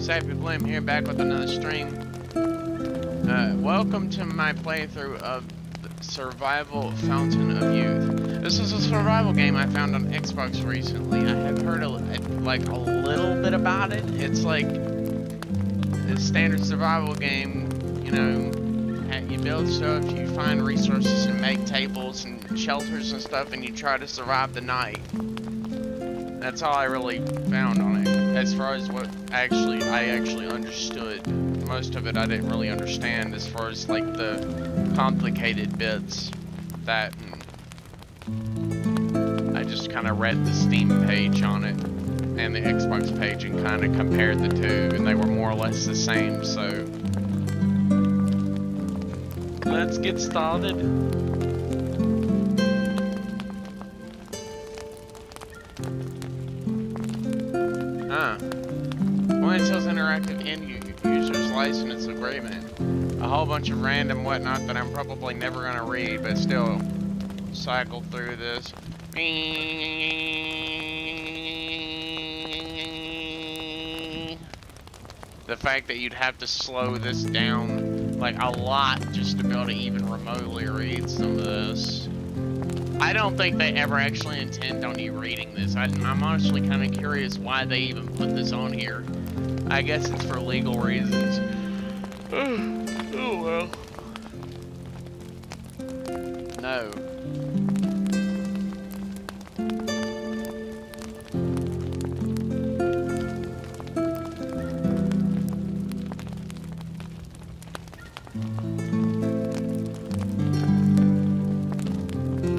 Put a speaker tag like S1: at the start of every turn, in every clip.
S1: Sappy Blim here, back with another stream. Welcome to my playthrough of Survival Fountain of Youth. This is a survival game I found on Xbox recently. I have heard like a little bit about it. It's like a standard survival game, you know. You build stuff, you find resources and make tables and shelters and stuff, and you try to survive the night. That's all I really found on it. As far as what I actually understood. Most of it I didn't really understand, as far as like the complicated bits. That, and I just kind of read the Steam page on it and the Xbox page and kind of compared the two, and they were more or less the same. So let's get started. When it tells interactive end users license agreement, a whole bunch of random whatnot that I'm probably never gonna read, but still cycle through this. The fact that you'd have to slow this down like a lot just to be able to even remotely read some of this. I don't think they ever actually intend on you reading this. I'm honestly kind of curious why they even put this on here. I guess it's for legal reasons. Oh well. No.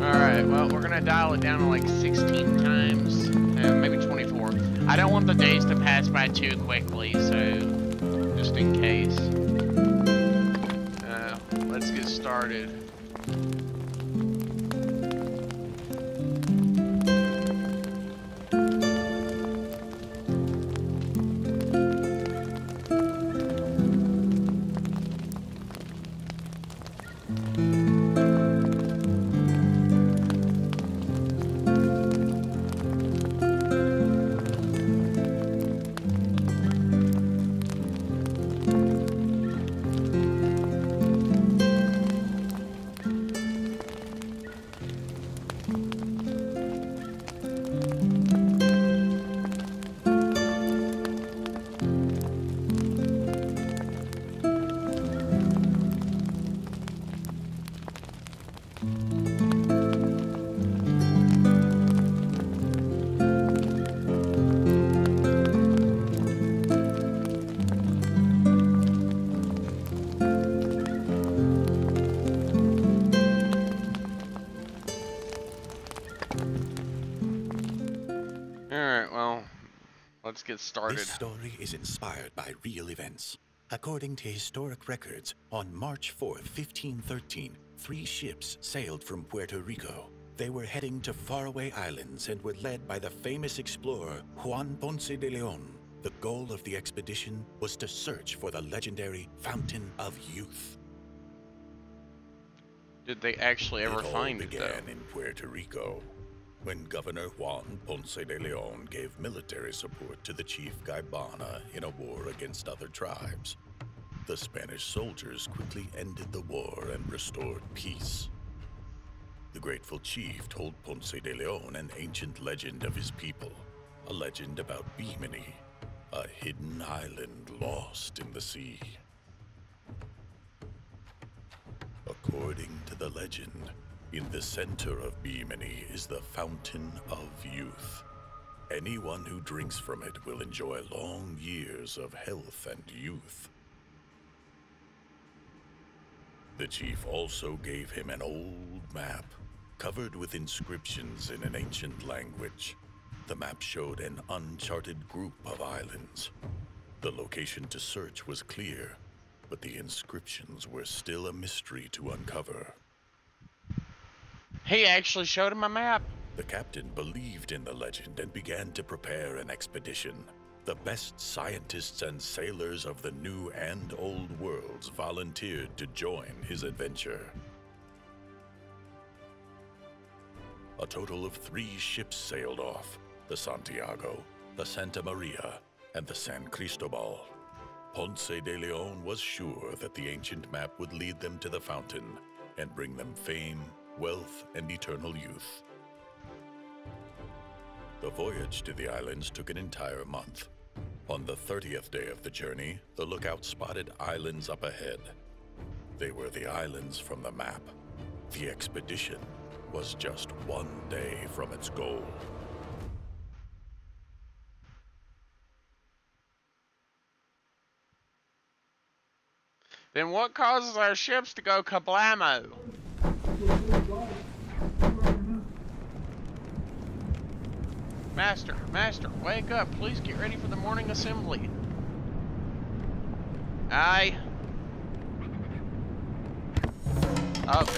S1: Alright, well, we're gonna dial it down to like 16 times, maybe 24. I don't want the days to pass by too quickly, so just in case. Let's get started. Let's get started.
S2: This story is inspired by real events. According to historic records, on March 4th, 1513, 3 ships sailed from Puerto Rico. They were heading to faraway islands and were led by the famous explorer Juan Ponce de Leon. The goal of the expedition was to search for the legendary Fountain of Youth.
S1: Did they actually ever find it, though?
S2: It all began in Puerto Rico, when Governor Juan Ponce de Leon gave military support to the chief Gaibana in a war against other tribes. The Spanish soldiers quickly ended the war and restored peace. The grateful chief told Ponce de Leon an ancient legend of his people, a legend about Bimini, a hidden island lost in the sea. According to the legend, in the center of Bimini is the Fountain of Youth. Anyone who drinks from it will enjoy long years of health and youth. The chief also gave him an old map, covered with inscriptions in an ancient language. The map showed an uncharted group of islands. The location to search was clear, but the inscriptions were still a mystery to uncover.
S1: He actually showed him a map.
S2: The captain believed in the legend and began to prepare an expedition. The best scientists and sailors of the New and Old Worlds volunteered to join his adventure. A total of 3 ships sailed off: the Santiago, the Santa Maria, and the San Cristobal. Ponce de Leon was sure that the ancient map would lead them to the fountain and bring them fame, wealth, and eternal youth. The voyage to the islands took an entire month. On the 30th day of the journey, the lookout spotted islands up ahead. They were the islands from the map. The expedition was just one day from its goal.
S1: Then what causes our ships to go kablamo? Master, wake up. Please get ready for the morning assembly. Aye. Up.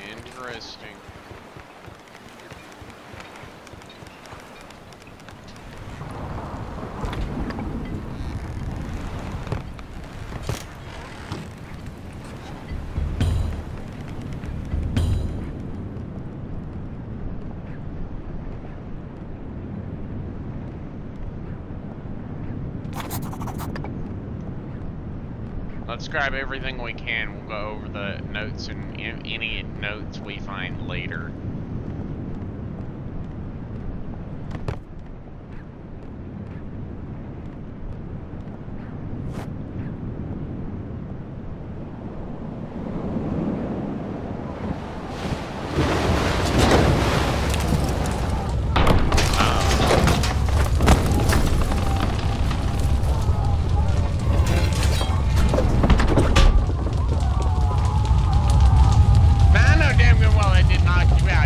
S1: Interesting. Let's grab everything we can. We'll go over the notes and any notes we find later. Well, I did knock you out.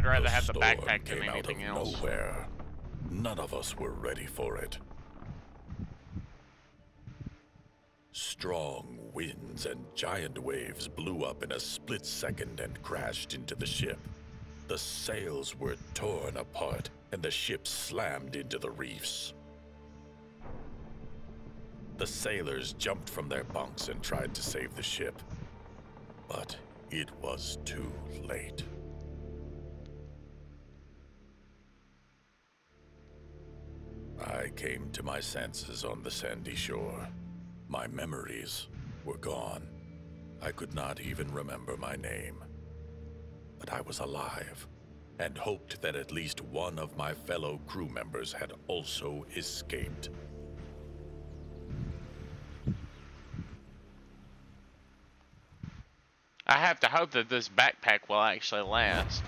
S1: I'd rather
S2: The
S1: have the
S2: storm
S1: backpack than
S2: came out of
S1: anything else.
S2: nowhere. None of us were ready for it. Strong winds and giant waves blew up in a split second and crashed into the ship. The sails were torn apart, and the ship slammed into the reefs. The sailors jumped from their bunks and tried to save the ship, but it was too late. I came to my senses on the sandy shore. My memories were gone. I could not even remember my name. But I was alive, and hoped that at least one of my fellow crew members had also escaped.
S1: I have to hope that this backpack will actually last.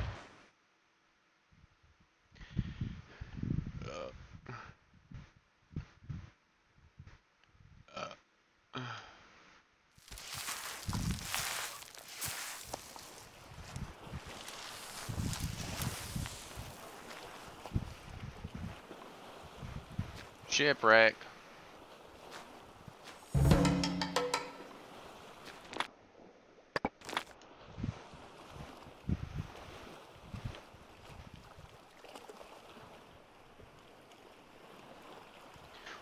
S1: Shipwreck.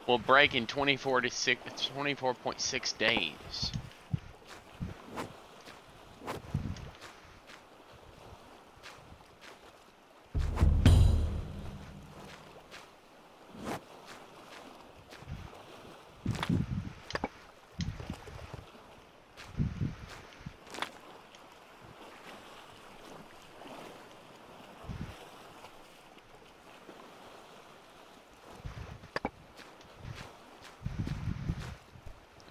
S1: Will break in 24.6 days.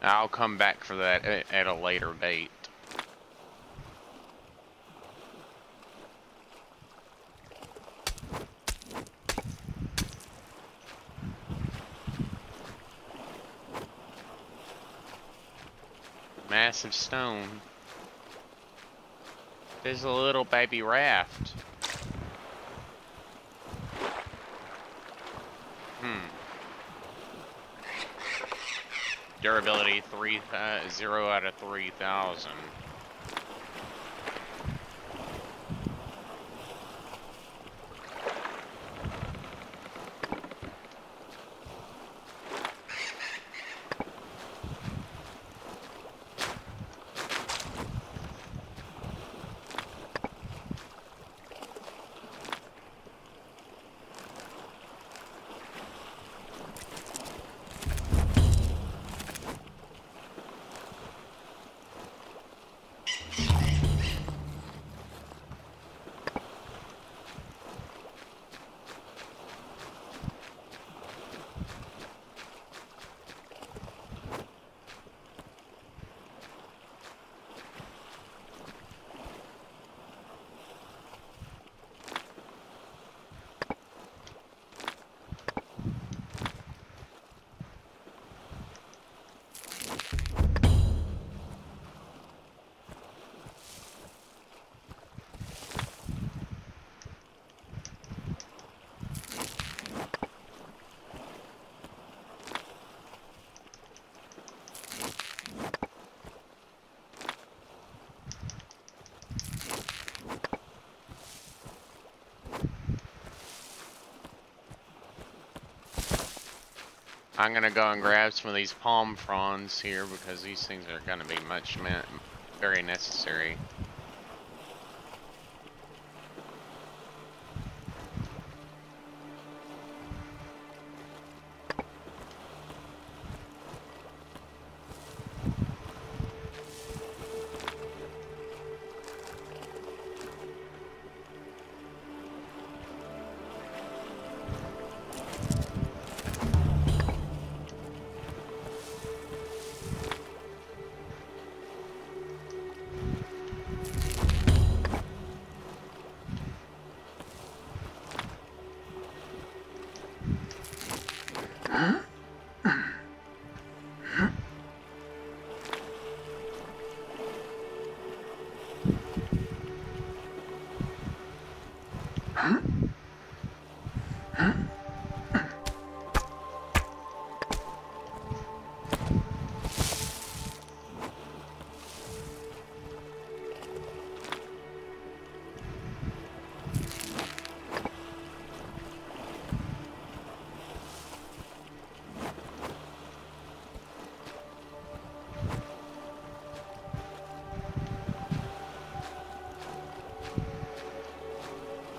S1: I'll come back for that at a later date. Massive stone. There's a little baby raft. Durability 0 out of 3,000. I'm gonna go and grab some of these palm fronds here because these things are gonna be very necessary.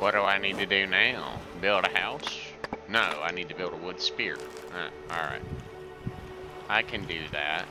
S1: What do I need to do now? Build a house? No, I need to build a wood spear. Alright. I can do that.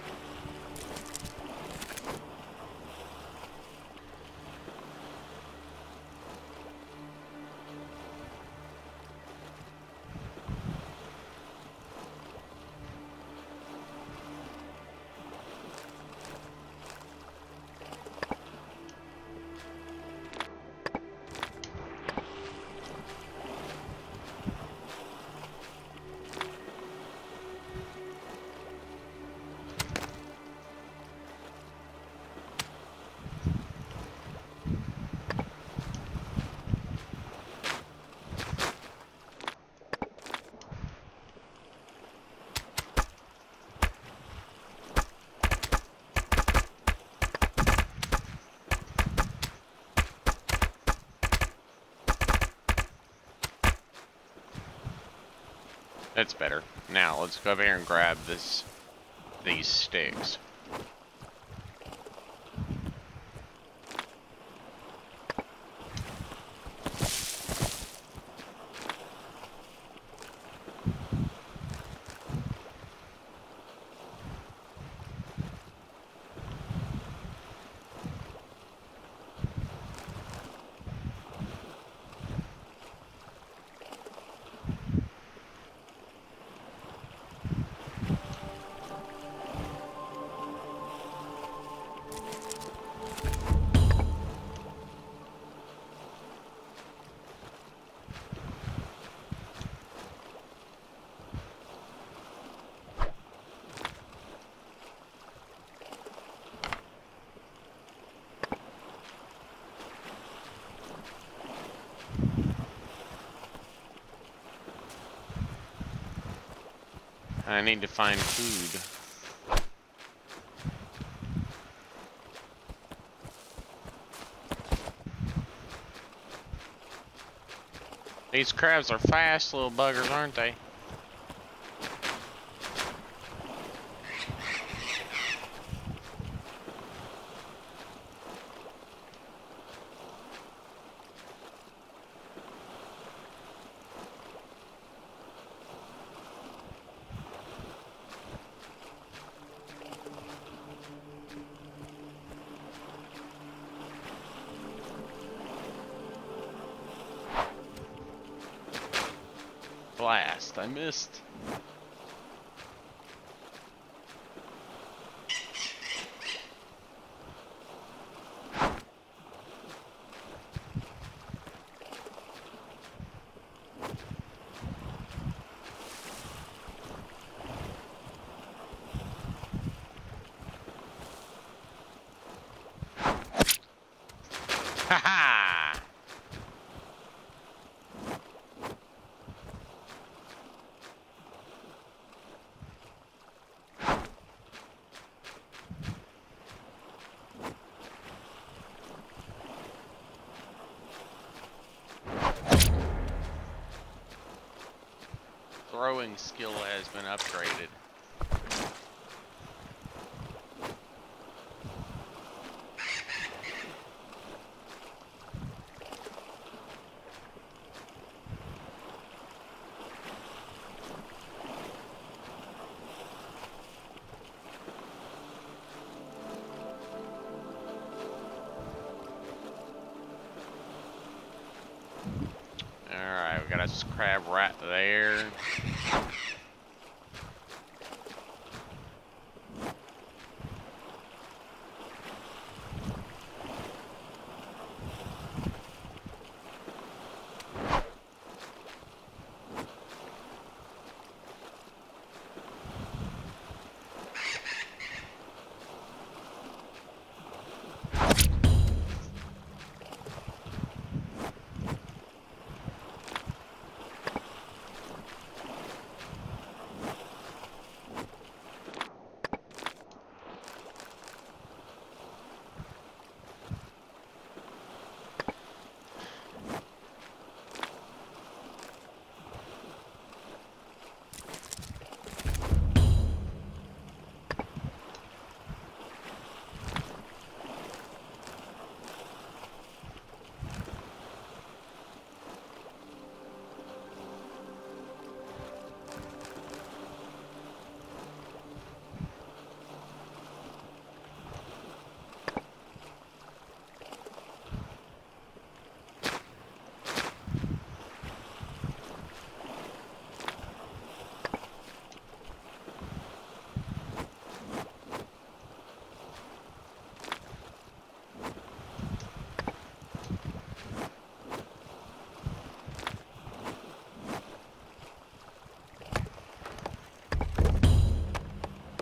S1: That's better. Now, let's go over here and grab these sticks. I need to find food. These crabs are fast little buggers, aren't they? Blast, I missed. Ha-ha! Throwing skill has been upgraded. Alright, we got a crab right there.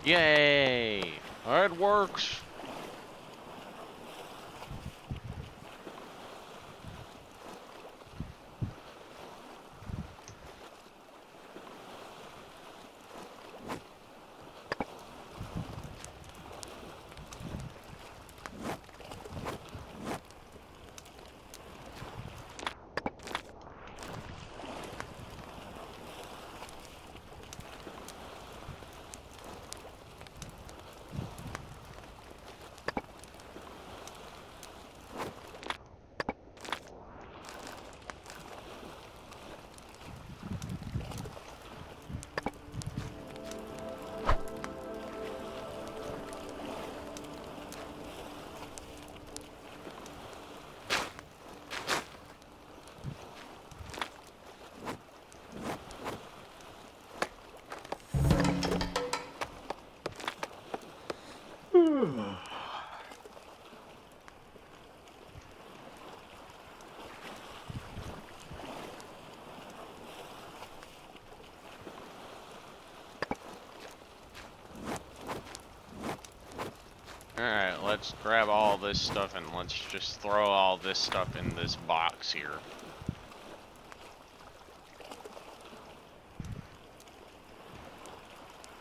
S1: Yay! It works! Alright, let's grab all this stuff and let's just throw all this stuff in this box here.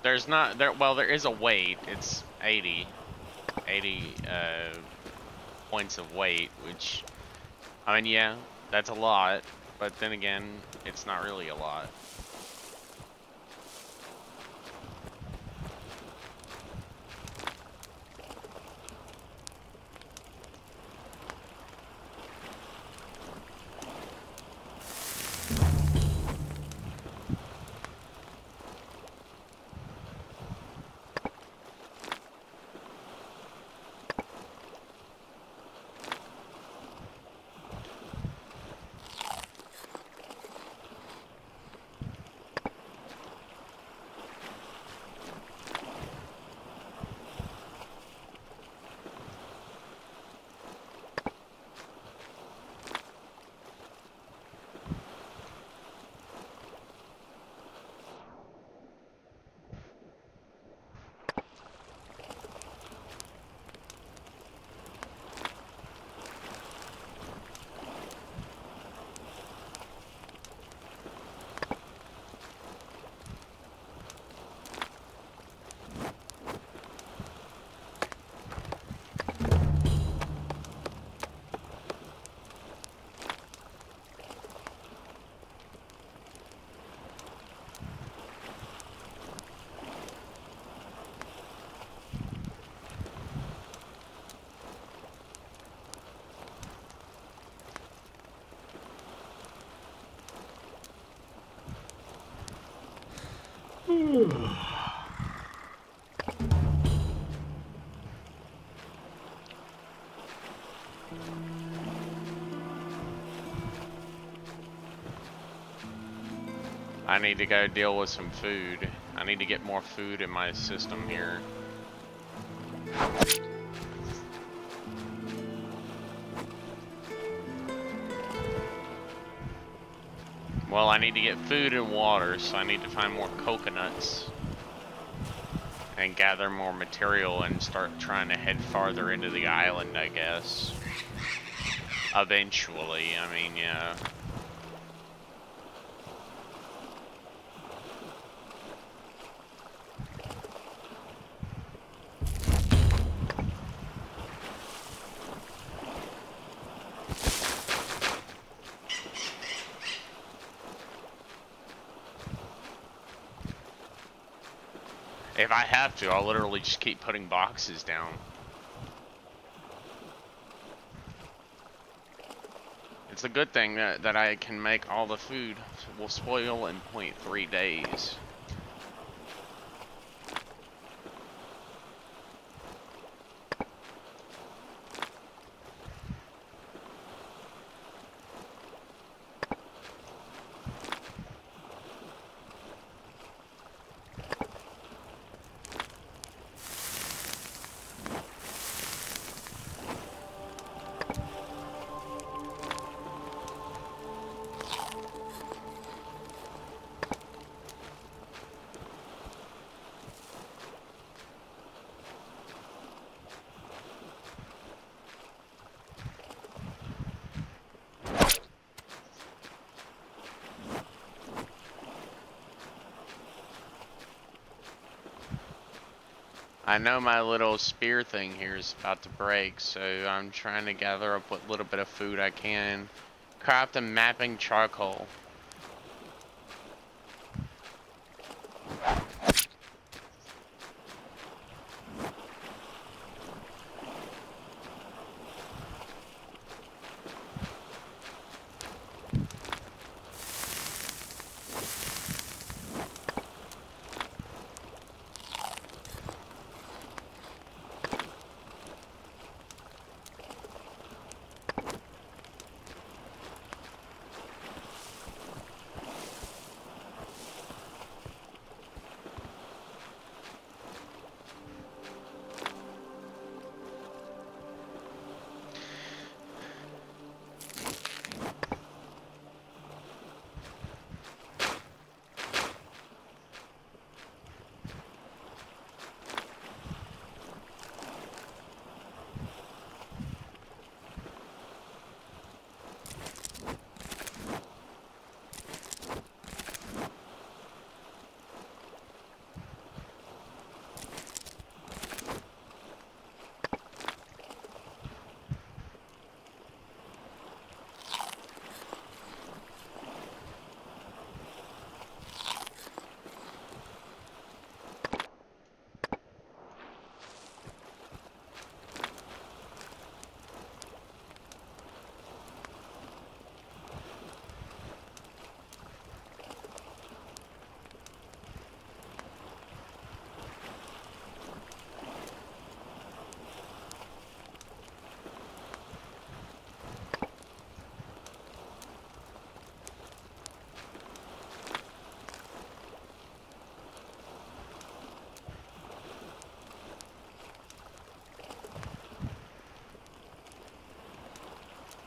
S1: There's not, well, there is a weight. It's 80 points of weight, which, I mean, yeah, that's a lot, but then again, it's not really a lot. I need to go deal with some food. I need to get more food in my system here. Well, I need to get food and water, so I need to find more coconuts and gather more material and start trying to head farther into the island, I guess. Eventually, I mean, yeah. If I have to, I'll literally just keep putting boxes down. It's a good thing that I can make all the food will spoil in 0.3 days. I know my little spear thing here is about to break, so I'm trying to gather up what little bit of food I can. Craft a mapping charcoal.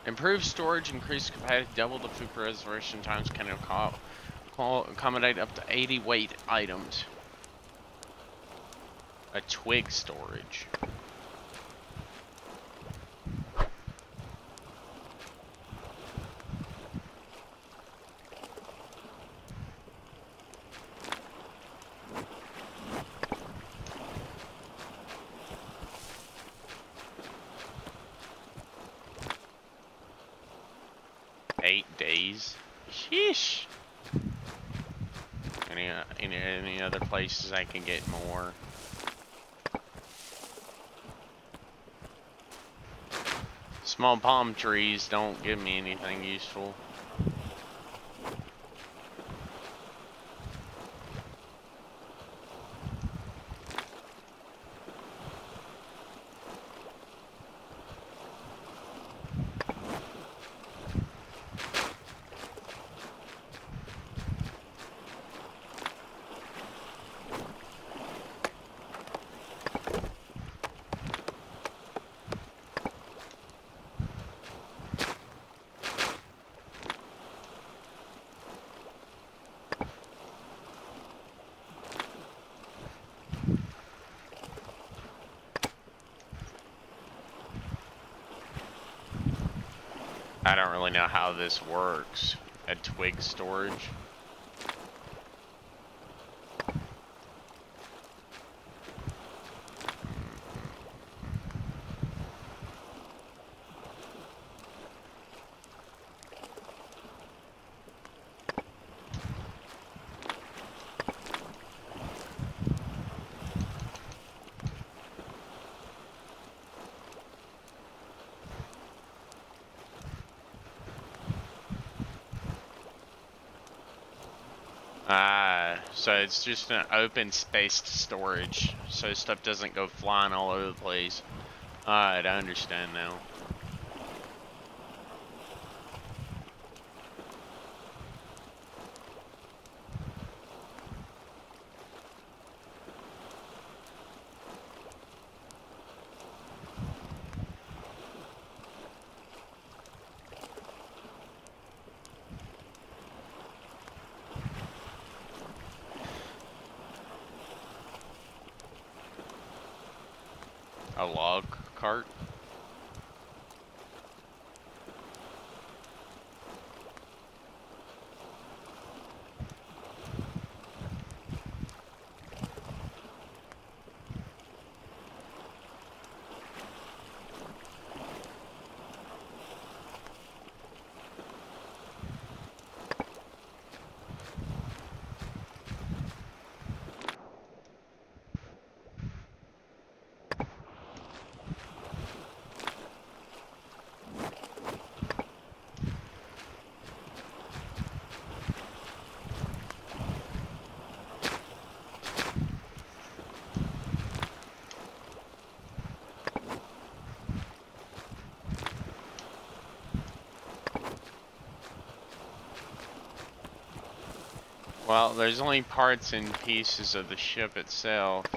S1: Improve storage, increase capacity, double the food preservation times, can accommodate up to 80 weight items. A twig storage. Days. Sheesh. Any other places I can get more? Small palm trees don't give me anything useful. I don't really know how this works. A twig storage. So it's just an open spaced storage, so stuff doesn't go flying all over the place. Alright, I understand now. A log cart? Well, there's only parts and pieces of the ship itself.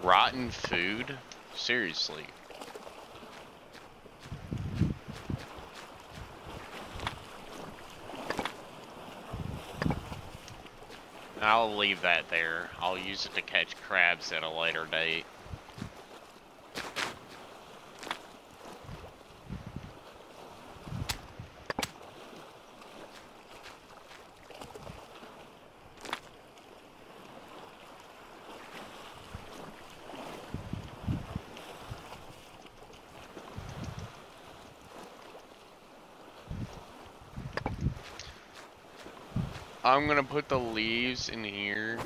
S1: Rotten food? Seriously. I'll leave that there. I'll use it to catch crabs at a later date. I'm gonna put the leaves in here.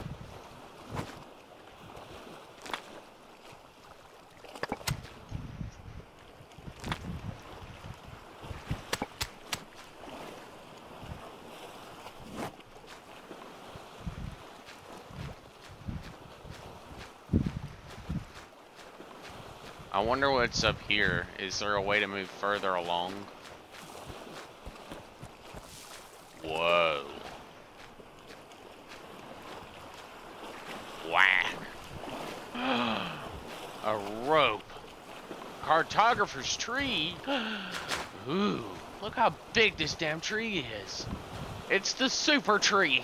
S1: I wonder what's up here. Is there a way to move further along? Whoa. Whack. A rope. Cartographer's tree? Ooh, look how big this damn tree is. It's the super tree.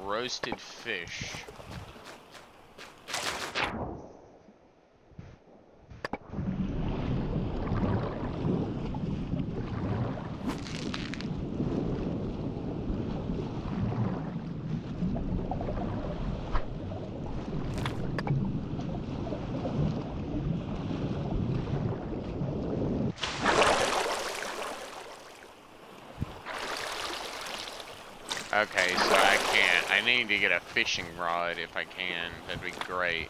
S1: Roasted fish. Okay, so I can't. I need to get a fishing rod if I can. That'd be great.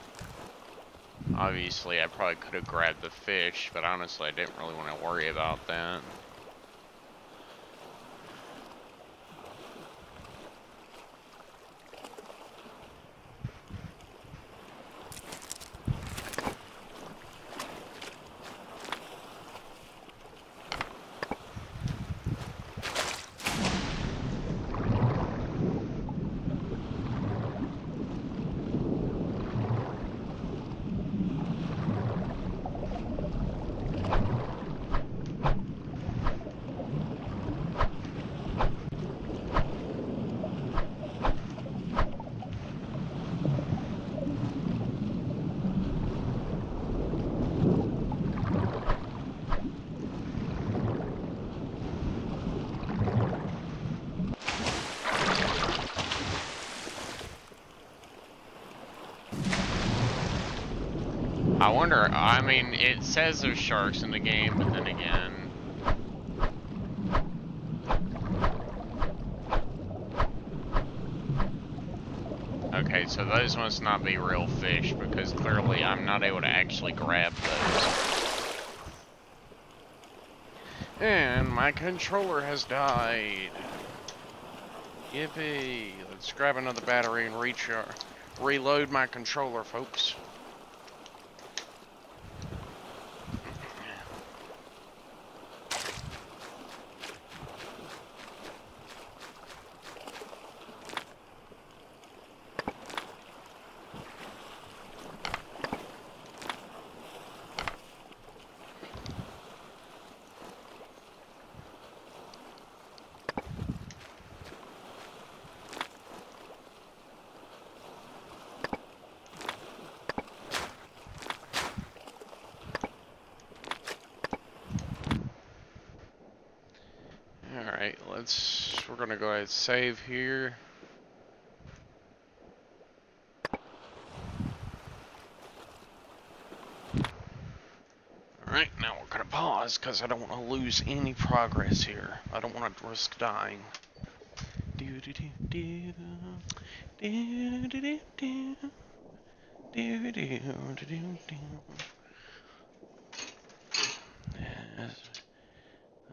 S1: Obviously, I probably could have grabbed the fish, but honestly, I didn't really want to worry about that. I wonder, I mean, it says there's sharks in the game, but then again... Okay, so those must not be real fish, because clearly I'm not able to actually grab those. And my controller has died. Yippee. Let's grab another battery and reload my controller, folks. Alright, we're gonna go ahead and save here. Alright, now we're gonna pause, because I don't want to lose any progress here. I don't want to risk dying.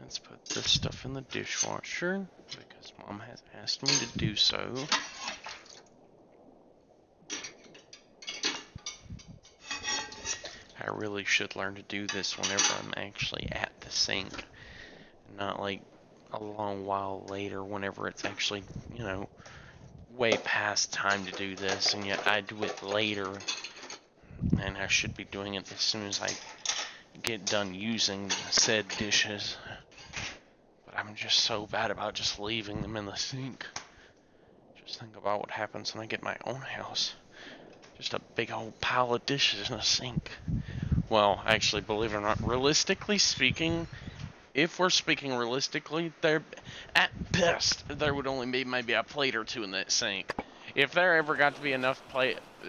S1: Let's put this stuff in the dishwasher, because Mom has asked me to do so. I really should learn to do this whenever I'm actually at the sink. Not like a long while later whenever it's actually, you know, way past time to do this, and yet I do it later. And I should be doing it as soon as I get done using said dishes. But I'm just so bad about just leaving them in the sink. Just think about what happens when I get my own house. Just a big old pile of dishes in a sink. Well, actually, believe it or not, realistically speaking, if we're speaking realistically, at best, there would only be maybe a plate or two in that sink. If there ever got to be enough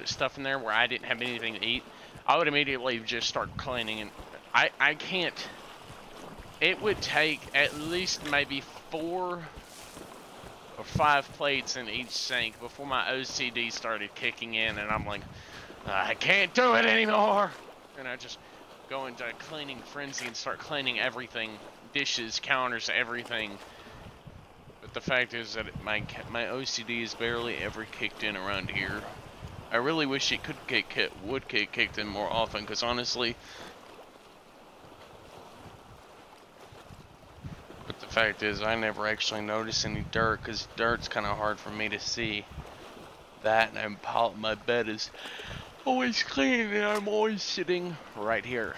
S1: stuff in there where I didn't have anything to eat, I would immediately just start cleaning. And I can't. It would take at least maybe 4 or 5 plates in each sink before my OCD started kicking in, and I'm like, I can't do it anymore. And I just go into a cleaning frenzy and start cleaning everything, dishes, counters, everything. But the fact is that my OCD is barely ever kicked in around here. I really wish it would get kicked in more often, because honestly, but the fact is I never actually notice any dirt, because dirt's kind of hard for me to see. That, and my bed is always clean, and I'm always sitting right here.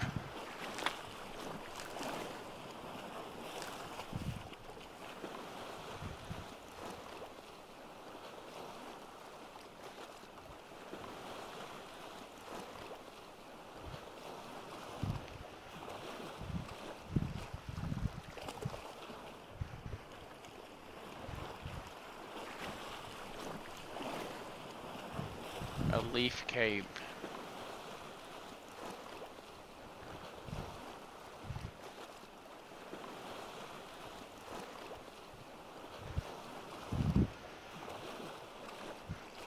S1: A leaf cape.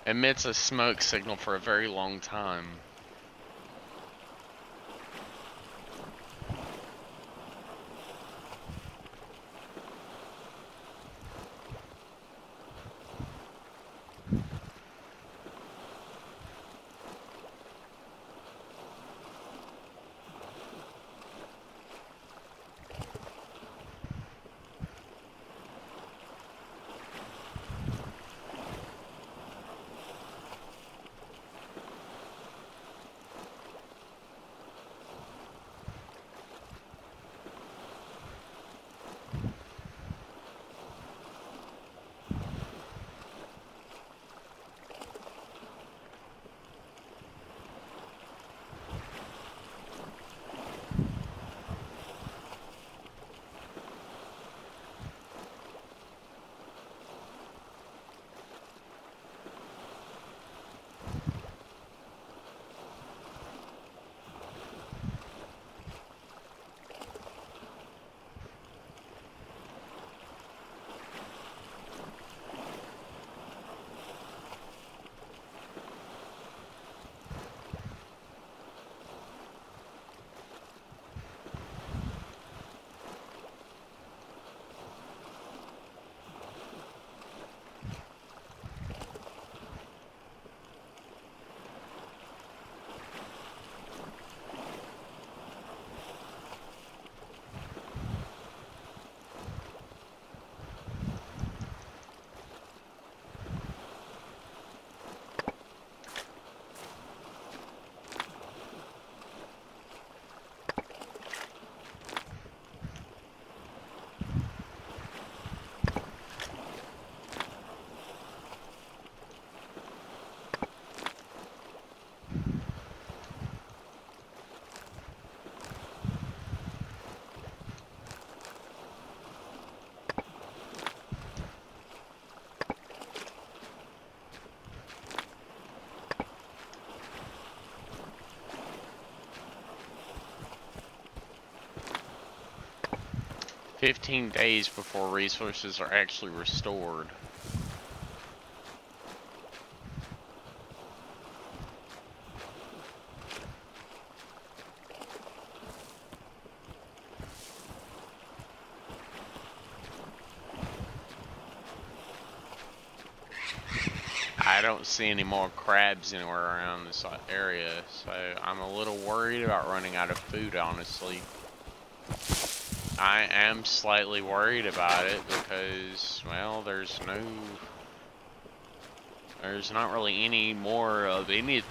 S1: Emits a smoke signal for a very long time. 15 days before resources are actually restored. I don't see any more crabs anywhere around this area, so I'm a little worried about running out of food, honestly. I am slightly worried about it because, well, there's not really any more of anything.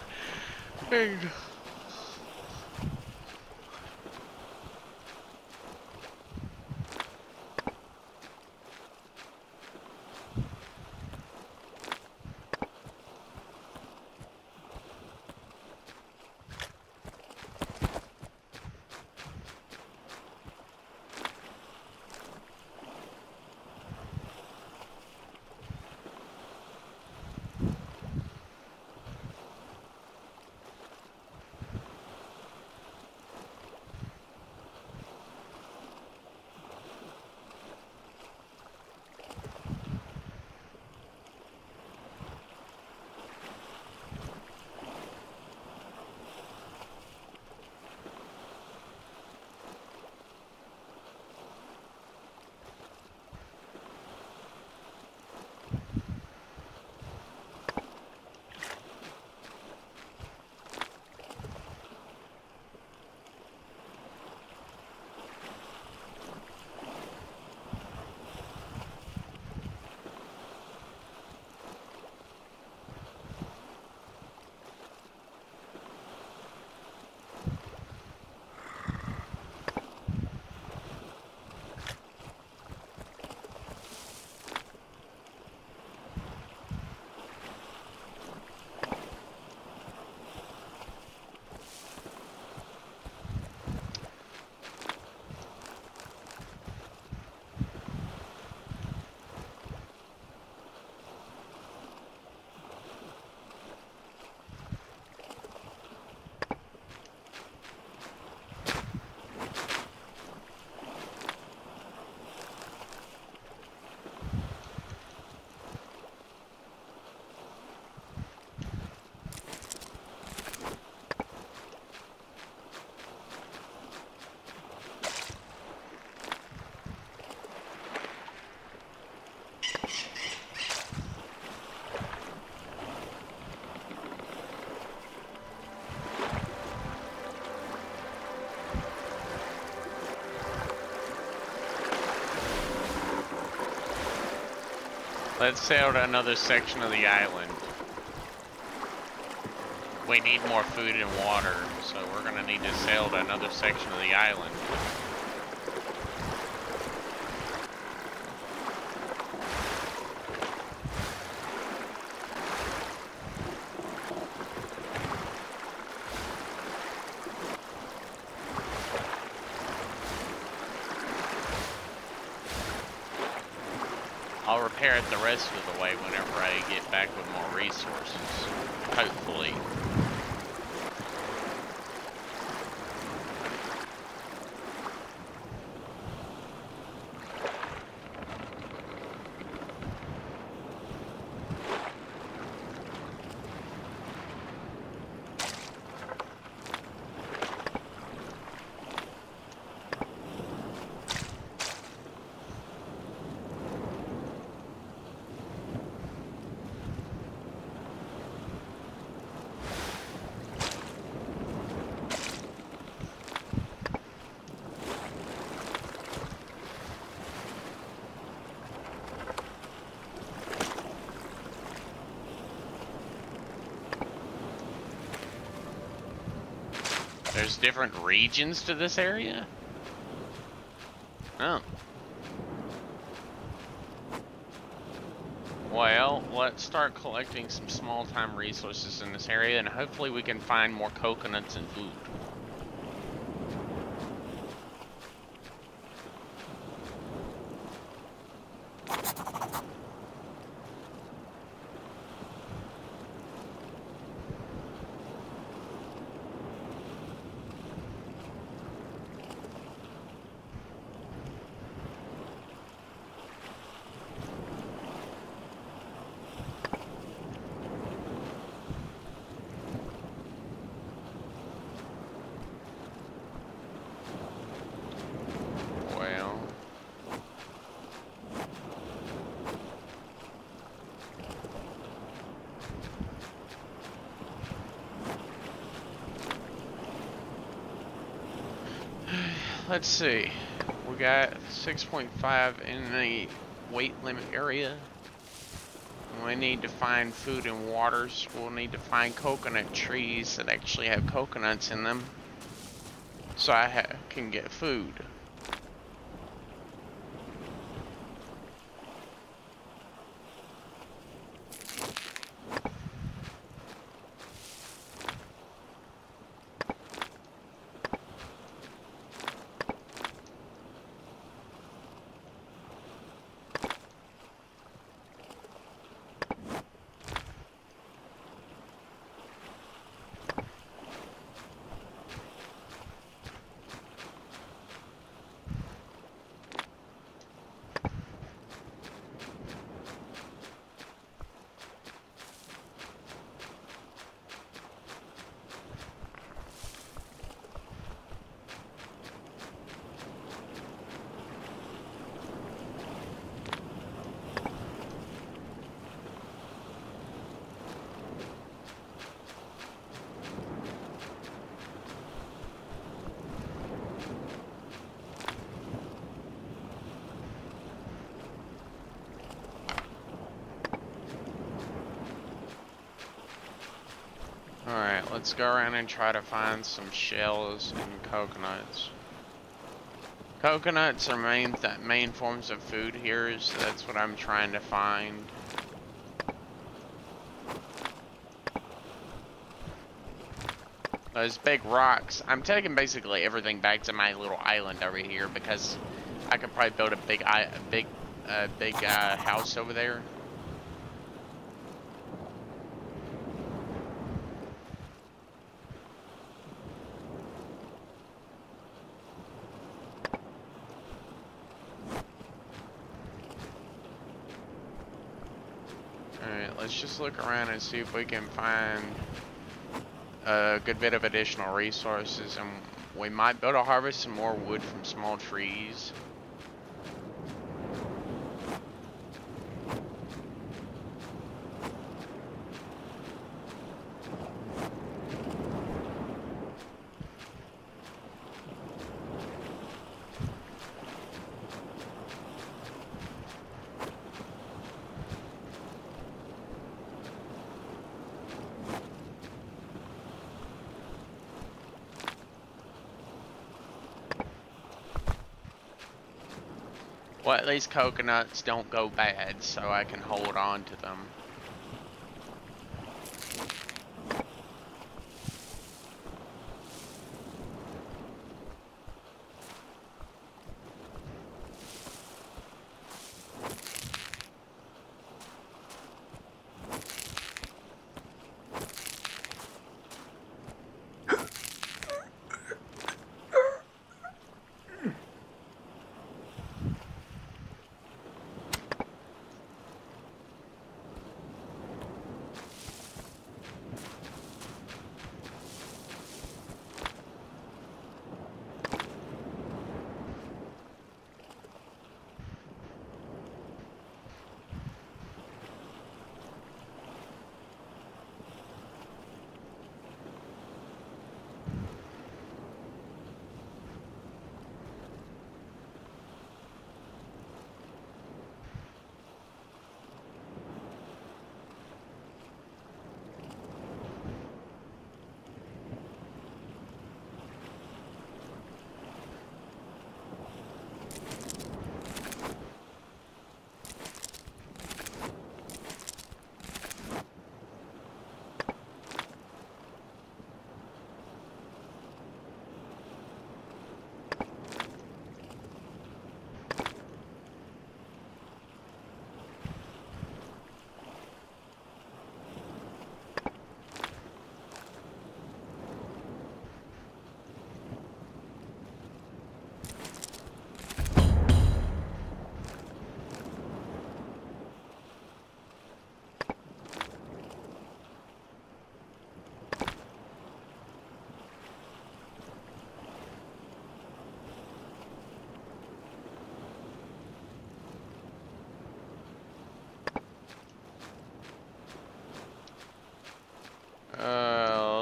S1: Let's sail to another section of the island. We need more food and water, so we're gonna need to sail to another section of the island. I'll repair it the rest of the way whenever I get back with more resources. Hopefully. There's different regions to this area? Oh. Well, let's start collecting some small-time resources in this area, and hopefully we can find more coconuts and food. let's see. We got 6.5 in the weight limit area. We need to find food and water, so we'll need to find coconut trees that actually have coconuts in them, so I can get food. Alright, let's go around and try to find some shells and coconuts. Coconuts are main forms of food here, so that's what I'm trying to find. Those big rocks. I'm taking basically everything back to my little island over here because I could probably build a big house over there. Let's just look around and see if we can find a good bit of additional resources, and we might be able to harvest some more wood from small trees. Well, at least coconuts don't go bad, so I can hold on to them.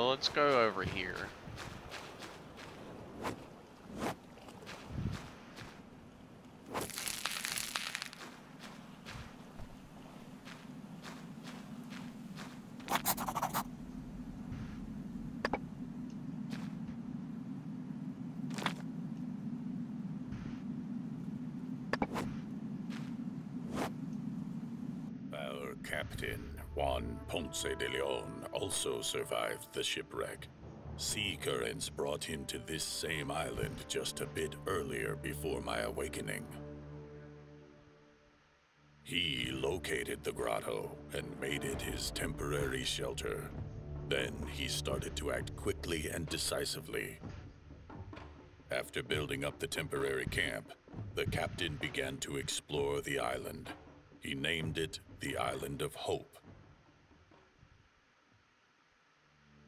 S1: Let's go over here.
S2: Captain Juan Ponce de Leon also survived the shipwreck. Sea currents brought him to this same island just a bit earlier before my awakening. He located the grotto and made it his temporary shelter. Then he started to act quickly and decisively. After building up the temporary camp, the captain began to explore the island. He named it the Island of Hope.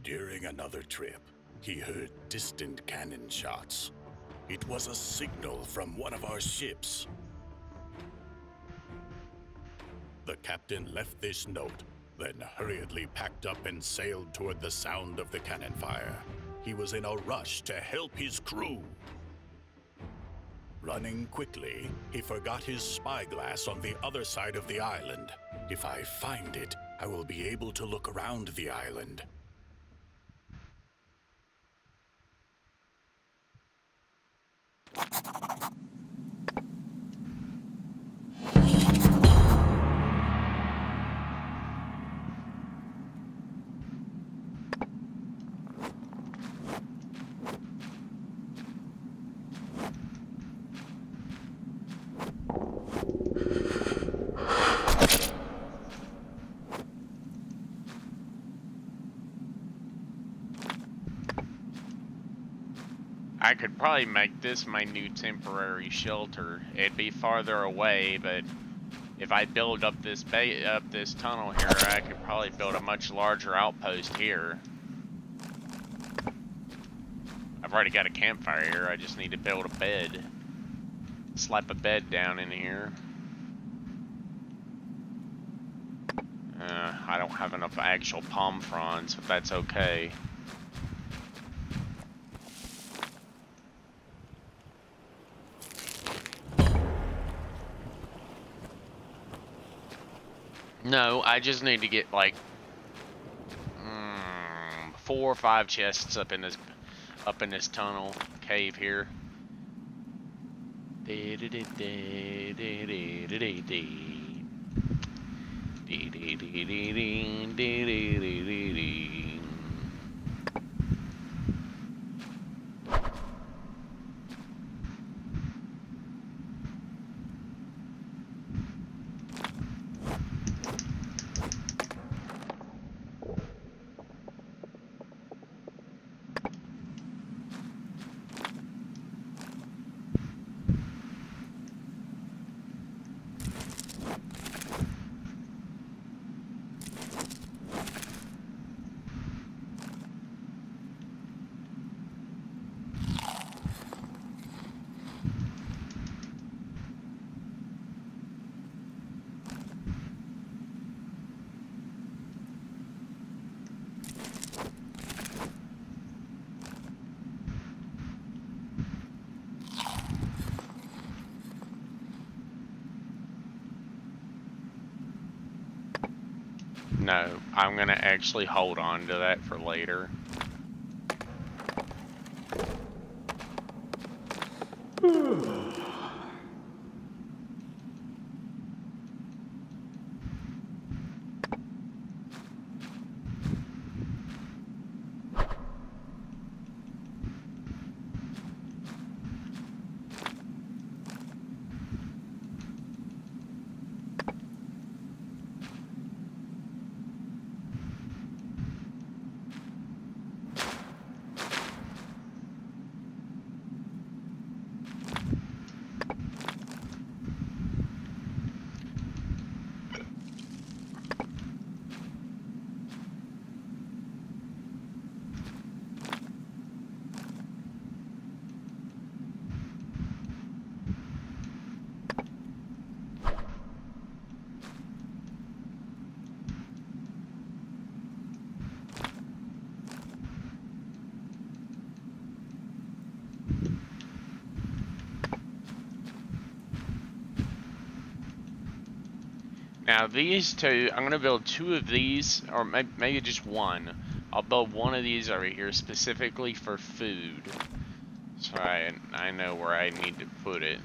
S2: During another trip, he heard distant cannon shots. It was a signal from one of our ships. The captain left this note, then hurriedly packed up and sailed toward the sound of the cannon fire. He was in a rush to help his crew. Running quickly, he forgot his spyglass on the other side of the island. If I find it, I will be able to look around the island.
S1: I could probably make this my new temporary shelter. It'd be farther away, but if I build up this tunnel here, I could probably build a much larger outpost here. I've already got a campfire here. I just need to build a bed. Slap a bed down in here. I don't have enough actual palm fronds, but that's okay. No, I just need to get like 4 or 5 chests up in this tunnel cave here. No, I'm gonna actually hold on to that for later. Now these two, I'm gonna build 2 of these, or maybe just 1. I'll build 1 of these over here specifically for food, so I know where I need to put it.